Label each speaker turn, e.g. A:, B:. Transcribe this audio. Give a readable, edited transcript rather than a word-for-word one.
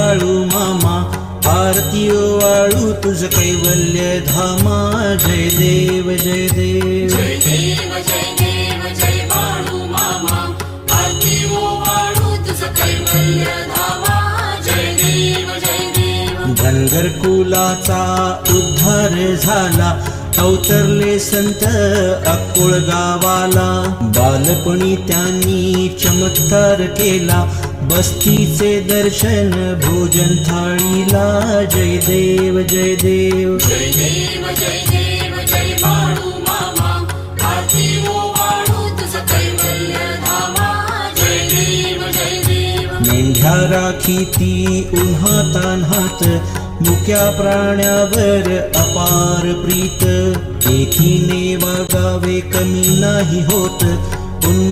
A: बाळू मामा, आरती ओवाळू तुझ कैवल्य धामा. जय देव जय देव.
B: जय देव जय देव जय बाळू मामा, आरती ओवाळू तुझ कैवल्य धामा. जय देव जय देव.
A: धनगर कुलाचा उद्धार झाला, अवतरले संत अक्कोळ गावाला. बालपणी त्यांनी चमत्कार केला, बस्तीचे दर्शन भोजन थाळीला. जय देव जय देव.
B: जय देव जय देव जय बाळू मामा, आरती ओवाळू तुझ कैवल्य धामा. जय देव जय देव.
A: मेंढ्या राखीती उन्हातान्हात, मुक्या प्राण्यावर अपार प्रीत. एकीने वागावे कमी नाही होत,